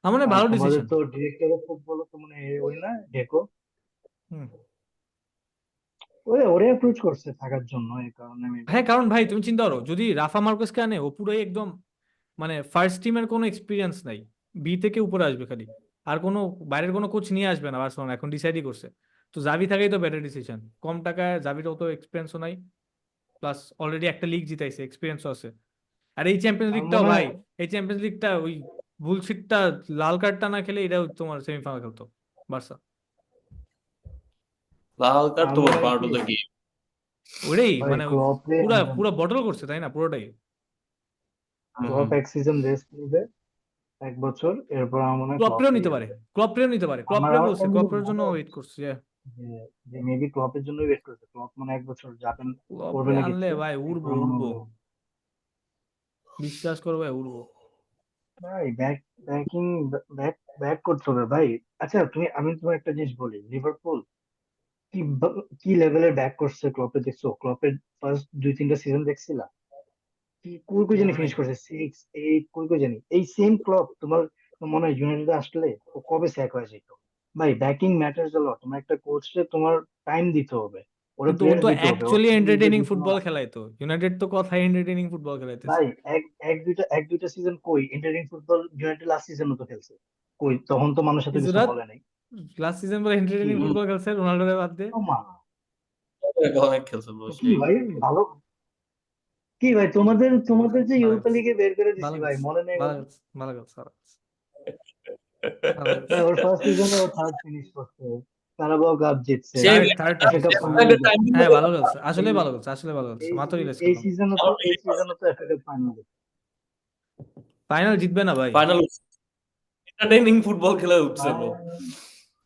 আমার মনে হয় আর ভালো তোমাদের ডিসিশন। তো ডিরেক্টর অফ ফুটবল তো মানে ওই না ডেকো, হুম। ওরে ওরে অ্যাপ্রোচ করছে থাকার জন্য, এই কারণে মেবি। হ্যাঁ কারণ ভাই তুমি চিন্তা করো যদি রাফা মার্কেসকে আনে ও পুরোই একদম মানে ফার্স্ট টিমের কোনো এক্সপিরিয়েন্স নাই, বি থেকে উপরে আসবে খালি, আর কোনো বাইরের কোনো কোচ নিয়ে আসবে না বার্সেলোনা এখন ডিসাইডই করছে। তো জাভি থাকাই তো বেটার ডিসিশন, কম টাকায় জাভির অত এক্সপিরিয়েন্সও নাই, প্লাস অলরেডি একটা লিগ জিতাইছে, এক্সপিরিয়েন্সও আছে। আর এই চ্যাম্পিয়ন্স আমার লিগটাও মনে ভাই, হয় এই চ্যাম্পিয়ন্স লিগটা ওই বুলশিটটা লাল কার্ডটা না খেলে এটা তোমার সেমিফাইনাল খেলতো বার্সা। লাল কার্ড আমার তো মনে হয় পার্ট কি অফ দ্য গেম। ওটাই ভাই মানে ওই ক্লপে পুরা আনবেন পুরা না। বটল করছে তাই না পুরোটাই। ক্লপ এক সিজন রেস্ট নিবে 1 বছর, এরপর আমার মনে হয় ক্লপরেও ক্লপটাই নিতে পারে, আনবে। ক্লপরেও নিতে পারে, আমার ক্লপরে আমার বলছে, এমনি ক্লপরের জন্য মনে ওয়েট হচ্ছে করছে। যে যে মেবি ক্লপের জন্য ওয়েট করছে, ক্লপ মানে 1 বছর যাবেন, করবে ক্লপরে না আনলে কিছু, ভাই উড়বো এরপর মনে উড়বো, হয়। বিশ্বাস করো ভাই উড়বো। ভাই ব্যাকিং ব্যাক ব্যাক করতে হবে ভাই। আচ্ছা আমি তোমার একটা জিনিস বলি, লিভারপুল কি লেভেলের ব্যাক করছে ক্লপে, দেখছো ক্লপের ফার্স্ট 2-3টা সিজন দেখছিলা? কি কই কই জানি মনে নাই। ফিনিশ করছে, 6-8 কই কই জানি। এই সেম ক্লব তোমার মনে হয় ইউনাইটেডে আসলে ও কবে স্যাক হয়ে যেত। ভাই ব্যাকিং ম্যাটার্স a lot, তোমার একটা কোচকে তোমার টাইম দিতে হবে, ওরে কিন্তু ও প্লেয়ার তো দিতে হবে, ওর অ্যাকচুয়ালি টিম নিজে এন্টারটেইনিং গুছানো ফুটবল রাখতে খেলায় হবে। তো, ইউনাইটেড তো কথাই এন্টারটেইনিং ফুটবল খেলাইতেছে। ভাই এক দুইটা সিজন কই এন্টারটেইনিং ফুটবল, ইউনাইটেড লাস্ট সিজনও তো খেলছে, কই তখন তো মানুষ এত কিছু গুজরাট বলে নাই। লাস্ট সিজন পরে কি এন্টারটেইনিং ফুটবল খেলছে রোনাল্ডোরে বাদ দিয়ে। তোমার অনেক খেলছে bro, কি সেই। ভাই ভালো, কি ভাই তোমাদের তোমাদের যে ভালো ইউরোপা খেলছে, লিগে বের করে দিছি ভালো ভাই, খেলছে, মনে নেই ভালো ওর? খেলছে, ভালো খেলছে, ভালো খেলছে, ভালো ভাই খেলছে। ওর ফার্স্ট সিজনে ও থার্ড ফিনিশ করছে, কারাবাও কাপ জিতছে, সেই third FA cup finish. Final time জিতছে। দিলে হ্যাঁ তো ভালো খেলছে, আসলে এই ভালো খেলছে, আসলে ভালো খেলছে, এই মাত্র রিলাইজ এই করলাম। সিজনও তো আমার এই সিজনও তো এফএ কাপ ফাইনাল জিতছে। ফাইনাল জিতবে না ভাই। ফাইনাল এন্টারটেইনিং ফুটবল খেলে উঠছে ব্রো।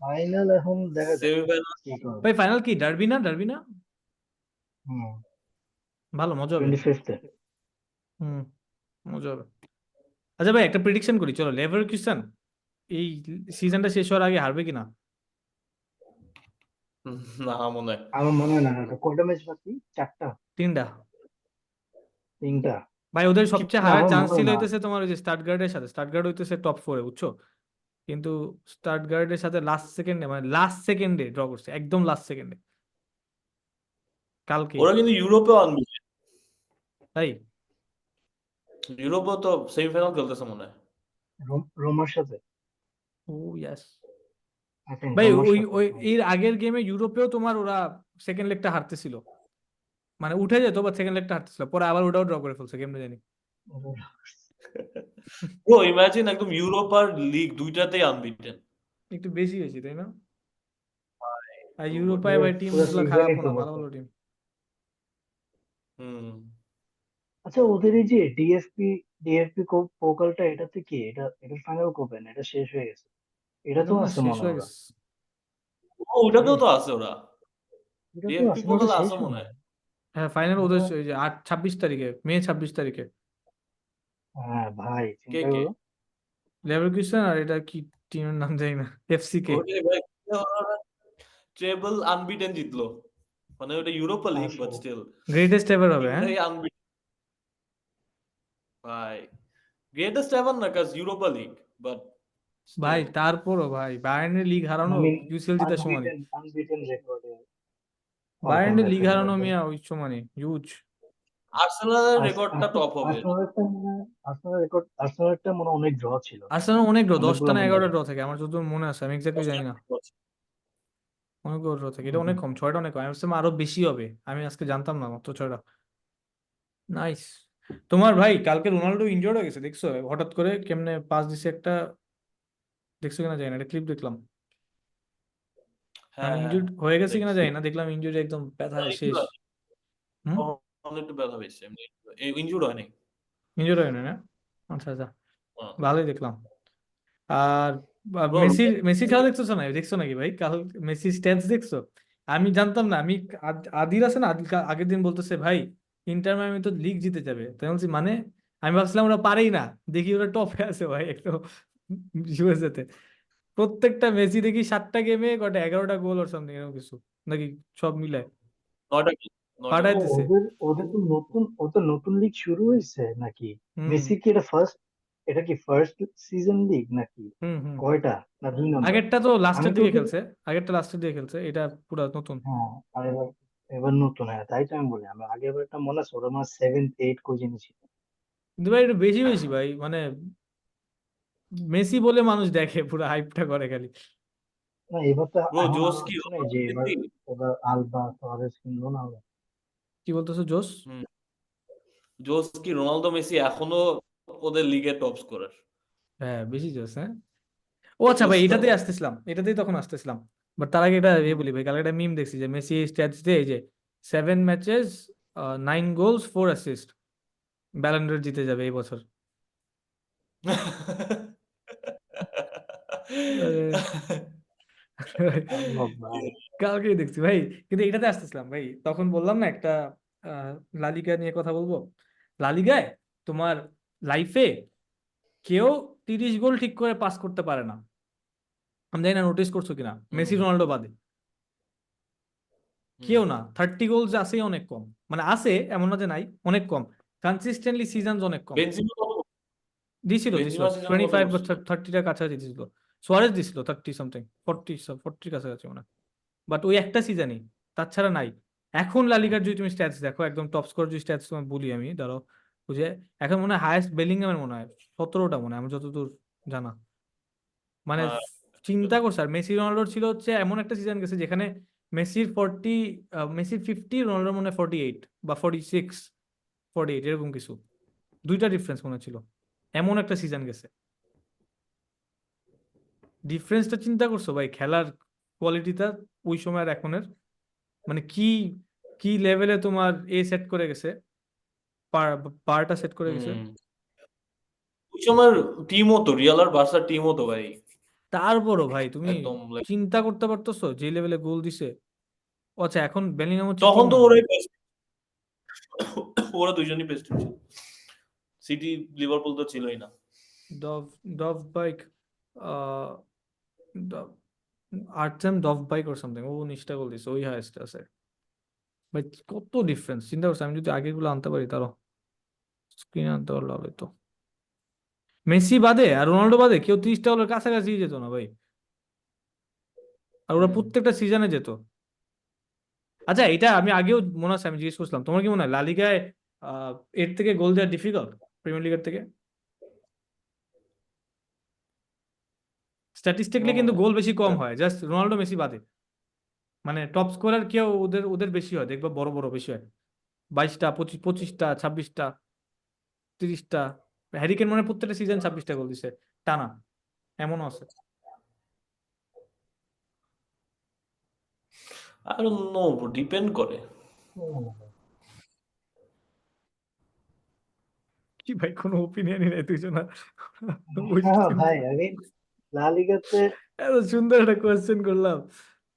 ফাইনাল এখন দেখা যাক সেমিফাইনাল কি করে। ভাই ফাইনাল কি ডার্বি না, ডার্বি না? হুম, ভালো মজা হবে। 25th-এ। হুম, মজা হবে। আচ্ছা ভাই একটা প্রেডিকশন করি চলো, লেভারকুসেন এই সিজনটা শেষ হওয়ার আগে হারবে কিনা? না মনে হয়। আমার মনে হয় না, না কয়টা ম্যাচ বাকি, 4টা, তিনটা। 3টা। ভাই ওদের কি সবচেয়ে না, হারার আমার চান্স মনে হয় ছিল না। হইতেছে তোমার ওই যে স্টাটগার্ডের সাথে, স্টাটগার্ড হইতেছে টপ 4-এ বুঝছো, কিন্তু স্টাটগার্ডের সাথে লাস্ট সেকেন্ডে মানে লাস্ট সেকেন্ডে ড্র করছে, একদম লাস্ট সেকেন্ডে কালকে। ওরা কিন্তু ইউরোপেও আনবে, তাই ইউরোপেও তো সেমিফাইনাল খেলতেছে মনে হয়। রোমার সাথে, ও ইয়াস। আই থিঙ্ক ভাই রোমার ওই সাথে ওই হ্যাঁ। এর আগের গেমে ইউরোপেও তোমার ওরা সেকেন্ড লেগটা হারতেছিল, মানে উঠে যেত বা সেকেন্ড লেগটা হারতেছিল, পরে আবার ওটাও ড্র করে ফেলছে কেমনে জানি। ব্রো ইমাজিন একদম ইউরোপ আর লিগ দুইটাতেই আনবিটেন। একটু বেশি হয়েছে তাই না? আর ইউরোপায় ওদের ভাই টিম পুরো গুলো সিজনই খারাপও তো না, ভালো বলতে ভালো হবে। টিম। হুম। আচ্ছা ওদের এই যে ডিএফপি পোকালটা, এটাতে কি এটার ফাইনাল কবে, না এটা শেষ হয়ে গেছে? এটা এটা তো মনে হয় আছে শেষ মনে হয় হয়ে ওরা। গেছে। ও ওটাতেও তাই তো আছে ওরা, এটা তো ডিএফপি আসলে ওটা পোকাল শেষ আছে হয় মনে না। হয়। হ্যাঁ ফাইনাল এটা ওদের ওই যে 26 তারিখে, মে 26 তারিখে। হ্যাঁ ভাই কে চিন্তা কে করো। লেভারকুসেন আর এটা কি টিমের নাম জানি না, এফসিকে। ওটাই ভাই, ট্রেবল আনবিটেন জিতলো, মানে ওটা ইউরোপা লিগ বাট আসলে স্টিল গ্রেটেস্ট এভার হবে হ্যাঁ। টিমটাই আনবিটেন ভাই। গ্রেটেস্ট এভার না কাজ ইউরোপা লিগ বাট ভাই স্টিল। তারপরও ভাই বায়ার্নের লিগ হারানো আই মিন ইউসিএল জেতার সমানই। আনবিটেন রেকর্ডে অল টাইম বায়ার্নের লিগ রেকর্ড হারানো বাট মিয়া ওই সমানই হিউজ। আর্সেনালের রেকর্ডটা টপ হবে। আর্সেনালটা মনে হয় অনেক ড্র ছিল তাই না? আর্সেনাল অনেক ড্র, 10টা অনেকগুলো না মনে হয় 11টা draw। ড্র থাকে আমার যতদূর মনে আছে, আমি এক্স্যাক্টলি জানি না। অনেকগুলো ড্র থাকে, এটা অনেক হুম। কম, 6টা অনেক কম, আমি ভাবছিলাম আরো বেশি হবে, আমি আজকে জানতাম না মাত্র 6টা। নাইস। তোমার ভাই কালকে রোনাল্ডো ইনজয়ার্ড হয়ে গেছে দেখছো, হঠাৎ করে কেমনে পাস দিছে একটা, দেখছো কিনা জানি না, একটা ক্লিপ দেখলাম। হ্যাঁ মানে হ্যাঁ ইনজুর্ড হয়ে গেছে কিনা দেখছি। জানি না, দেখলাম ইনজুরি একদম ব্যথায় শেষ। হুম। অনেক একটু ব্যথা পেয়েছে, এমনি ইনজুর্ড হয়নি। ইনজুরি হয় না না? আচ্ছা আচ্ছা, হ্যাঁ। ভালোই দেখলাম। আর Bro, মেসি খেলা দেখছো না, দেখছো নাকি ভাই কাল মেসি স্ট্যাটস দেখছো? আমি জানতাম না, আমি আদির আছে না, আদিল আগের দিন বলতেছে ভাই ইন্টার মায়ামি তো লিগ জিতে যাবে, তাই বলছি মানে আমি ভাবছিলাম ওরা পারেই না, দেখি ওরা টপে আছে ভাই একদম ইউএসএ তে। প্রত্যেকটা মেসি দেখি 7টা গেমে কটা 11টা গোল ওর সামনে এরকম কিছু নাকি সব মিলায় 9টা গোল, 9টা ফাটাই ও গোল। দিছে। ওদের তো নতুন লিগ শুরু হয়েছে নাকি? হুম মেসি কি এটা কি ফার্স্ট সিজন লিগ নাকি? হুম হুম কয়টা না 2 নম্বর? আগেরটা তো আমি লাস্টের তো দিকে ওদের খেলছে, আগেরটা লাস্টের দিকে খেলছে, এটা পুরা নতুন। হ্যাঁ আর এবার নতুন, হ্যাঁ তাই তো আমি বলি, আমি আগে এবার একটা মনে আছে ওরা আমার 7 8 কো জিনিস ছিল। কিন্তু ভাই একটু বেশি বেশি ভাই, মানে মেসি বলে মানুষ দেখে, পুরো হাইপটা করে খালি। না এবার তো ব্রো এমন জোস আরো কি হচ্ছে না যে রোনালদো এবার মেসি? এবার আলবা সুয়ারেজ কিনলো না ওরা। কি বলতেছো জোস? হুম, জোস কি রোনালদো মেসি এখনো ওদের লিগের টপ স্কোরার। হ্যাঁ বেশি জোস, হ্যাঁ। ও আচ্ছা ভাই, জোস না? এটাতেই আসতেছিলাম, এটাতেই তখন আসতেছিলাম। বাট তার আগে এটা হুম। বলি ভাই, কালকে একটা মিম দেখছি যে মেসি স্ট্যাটস দিয়ে এই যে 7 ম্যাচেস 9 গোলস 4 অ্যাসিস্ট, ব্যালন্ডর জিতে যাবে এই বছর। আরে, সম্ভব ভাই। কালকেই দেখছি ভাই। কিন্তু এটাতে আসতেছিলাম ভাই, তখন বললাম না একটা আহ, লালিগা নিয়ে কথা বলবো। লালিগায় তোমার লাইফে কেউ 30 গোল ঠিক করে পাস করতে পারে না। আমি জানি না নোটিস করছো কিনা, মেসি হুম, রোনাল্ডো বাদে হুম। কেউ না। 30 গোলস আসেই অনেক কম, মানে আছে এমন না যে নাই, অনেক কম। কনসিস্টেন্টলি সিজনস অনেক কম। বেনজিমা দিছিল বেনজিমা সিজন কত 25 বা করছিল? 30টার কাছাকাছি দিছিল। সোয়ারেজ দিছিল 30 সামথিং, 40 কাছাকাছি মনে হয়। বাট ওই একটা সিজনই, তাছাড়া নাই। এখন লালিগার যদি তুমি স্ট্যাটস দেখো, একদম টপ স্কোর যদি স্ট্যাটস তোমায় বলি আমি, ধরো বুঝে, এখন মনে হয় হায়েস্ট বেলিংহামের মনে হয় 17টা মনে হয় আমার যতদূর জানা। মানে হ্যাঁ, চিন্তা করছে। আর মেসি রোনাল্ডোর ছিল হচ্ছে এমন একটা সিজন গেছে যেখানে মেসির 40, মেসির 50, রোনাল্ডোর মনে হয় 48 বা 46, 48 এরকম কিছু, দুইটা ডিফারেন্স মনে ছিল। এমন একটা সিজন গেছে। ডিফারেন্সটা চিন্তা করছো ভাই, খেলার কোয়ালিটিটা ওই সময় আর এখনের, মানে কি কি লেভেলে তোমার সেট করে গেছে, পারটা সেট করে গেছে। হুম। ওই সময় টিমও তো রিয়াল আর বার্সার টিমও তো ভাই তারপরও ভাই তুমি একদম like, চিন্তা করতে পারতেছো যে লেভেলে গোল দিছে। ও আচ্ছা, এখন বেলিংহাম হচ্ছে তখন তিন তো নম্বর ওরাই best, ওরা দুইজনই বেস্ট ছিল। সিটি লিভারপুল তো ছিলই না। Dov Dovbyk, Artem Dovbyk ওর সামথিং, ও 19টা গোল দিছে, ওই হাইস্ট আছে। ভাই কত ডিফারেন্স চিন্তা করছি, আমি যদি আগেগুলো আনতে পারি তারও, স্ক্রিনে আনতে পারলে হবে তো। মেসি বাদে আর রোনাল্ডো বাদে কেউ 30টা গোলের কাছাকাছি যেত না ভাই। আর ওরা হুম। প্রত্যেকটা সিজনে যেত। আচ্ছা এটা আমি আগেও মনে আছে আমি জিজ্ঞেস করছিলাম, তোমার কি মনে হয় লালিগায় আহ এর থেকে গোল দেওয়া ডিফিকাল্ট প্রিমিয়ার লিগের থেকে? স্ট্যাটিস্টিকলি কিন্তু গোল বেশি কম হয়, জাস্ট রোনাল্ডো মেসি বাদে। মানে টপ স্কোরার কেউ ওদের ওদের বেশি হয়, দেখবা বড় বড় বেশি হয়, 22টা 25টা 26টা 30টা। হ্যারিকেন মনে হয় প্রত্যেকটা সিজন 26টা গোল দিছে টানা, এমনও আছে। আর নো ডিপেন্ড করে। কি ভাই, কোনো ওপিনিয়নই নেই দুইজন ওই হ্যাঁ চিন্তা। ভাই আমি লা লিগাতে এত সুন্দর একটা কোয়েশ্চেন করলাম,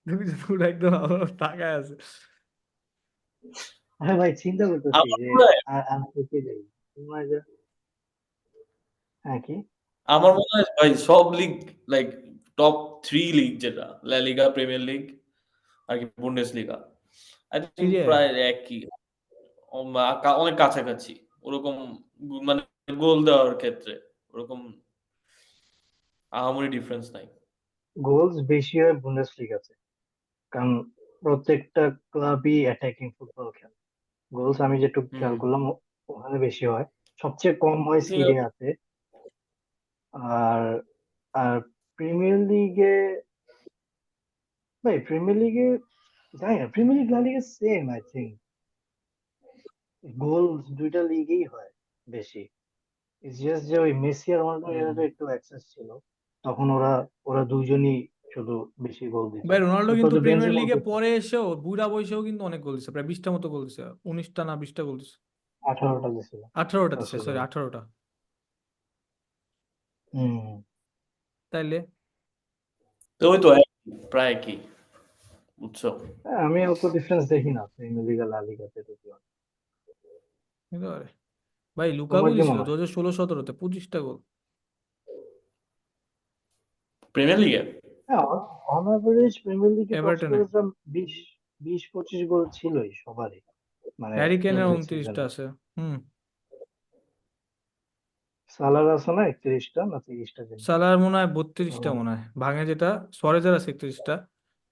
দুইজন পুরো একদম আমার তাকায় আছে। হ্যাঁ ভাই চিন্তা করতেছি আমার যে মনে হয় আর কোথায় যাই তোমার হ্যাঁ কি আমার মনে হয় ভাই সব লিগ লাইক টপ 3 লিগ যেটা লা লিগা, প্রিমিয়ার লিগ আর কি বুন্ডেস লিগা, আই থিঙ্ক সিরিয়ায় প্রায় একই, অনেক কাছাকাছি ওরকম, মানে গোল দেওয়ার ক্ষেত্রে ওরকম আহামরি ডিফারেন্স নাই। গোলস বেশি হয় বুন্ডেসলিগাতে, কারণ প্রত্যেকটা ক্লাবই অ্যাটাকিং ফুটবল খেলে। গোলস আমি যেটুকু হুম। খেয়াল করলাম ওখানে বেশি হয়, সবচেয়ে কম হয় বুন্ডেসলিগা সিরিয়াতে। আর আর প্রিমিয়ার লিগে, ভাই প্রিমিয়ার লিগে জানি না, প্রিমিয়ার লিগ লা লিগা সেম আই থিঙ্ক, গোল দুইটা লিগেই হয় বেশি। ইটস জাস্ট যে ওই মেসি আর রোনালদো হুম। এরাটা একটু এক্সেস ছিল, তখন ওরা ওরা দুইজনই শুধু বেশি গোল দিত। ভাই রোনাল্ডো এরপর কিন্তু তো প্রিমিয়ার বেনজেমাও লিগে করতো, পরে এসেও বুড়া বয়সেও কিন্তু অনেক গোল দিছে, প্রায় 20টা মতো গোল দিছে, 19টা না 20টা গোল দিছে। 18টা দিছিল 18টা দিছে, আসলে। সরি 18টা। হম। তাইলে তো ওই তো প্রায় একই, বুঝছো? আমি অত ডিফারেন্স দেখি না প্রিমিয়ার লিগ আর লা লিগাতে যদিও। কিন্তু আরে, ভাই লুকাকু তোমার কি দিছিল মনে হয়? 2016-17-তে 25টা গোল। প্রিমিয়ার লিগে হ্যাঁ, অন অ্যাভারেজ প্রিমিয়ার লিগে টপ এভারটনে স্কোরার 20-25 গোল ছিলই সবারই, মানে হ্যারি কেনের প্রত্যেক 29টা সিজনে। আছে। হুম। সালার আছে না 31টা না 30টা জানি। সালার মনে হয় 32টা সালার, মনে হয় ভাঙে, যেটা সোয়ারেজের আছে 31টা।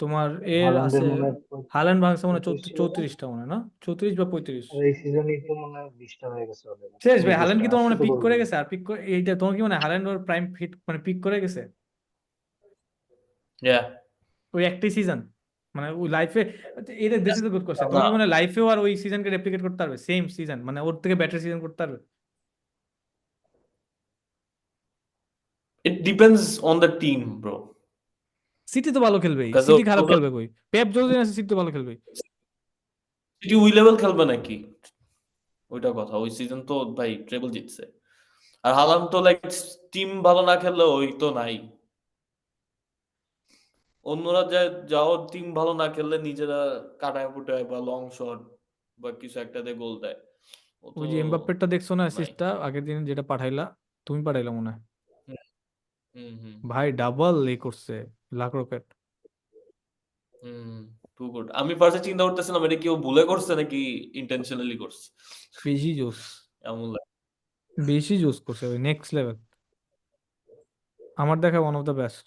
তোমার এর হালান্ডের আছে, মনে হয় হাল্যান্ড ভাঙছে মনে হয় 35 ছিল না? 34টা মনে হয়, না 34 বা 35। আর এই সিজনই তো মনে হয় 20টা হয়ে গেছে অলরেডি, শেষ ভাই, হাল্যান্ড 29টা কি তোমার আজকে মানে তো পিক গোল করে দিল। গেছে? আর পিক করে এইটা তোমার কি মানে হাল্যান্ড ওর প্রাইম ফিট মানে পিক করে গেছে ইয়া ওই একটাই সিজন? মানে ওই লাইফে, এটা দিস ইজ গুড কোশ্চেন, তুমি না কি মানে লাইফেও আর ওই সিজনকে রেপ্লিকেট করতে পারবে, সেম সিজন মানে ওর থেকে বেটার সিজন করতে পারবে? It depends on the team bro city তো ভালো খেলবেই, কাজ সিটি খারাপ খেলবে কই? পেপ যদি আছে, সিটি তো ভালো খেলবেই। সিটি ওই লেভেল খেলবে নাকি ওইটা কথা, ওই সিজন তো ভাই ট্রেবল জিতছে। আর হালান্ড তো লাইক টিম ভালো না খেললে ওই তো নাই, অন্যরা যাও টিম ভালো না খেললে নিজেরা কাটায় ফুটায় বা লং শট বা কিছু একটাতে গোল দেয়, ও ওই তো যে এমবাপ্পেরটা দেখছো না নাই। অ্যাসিস্টটা আগের দিন যেটা পাঠাইলা, তুমি পাঠাইলা মনে হয়, হুম হুম হুম ভাই ডাবল এ করছে, লাখ রকেট। হুম টু গুড। আমি ফার্স্টে চিন্তা করতেছিলাম এটা কেউ ভুলে করছে নাকি ইন্টেনশনালি করছে, বেশি জোস, এমন লাগে। বেশি জোস করছে, ওই নেক্সট লেভেল, আমার দেখা ওয়ান অফ দ্য বেস্ট।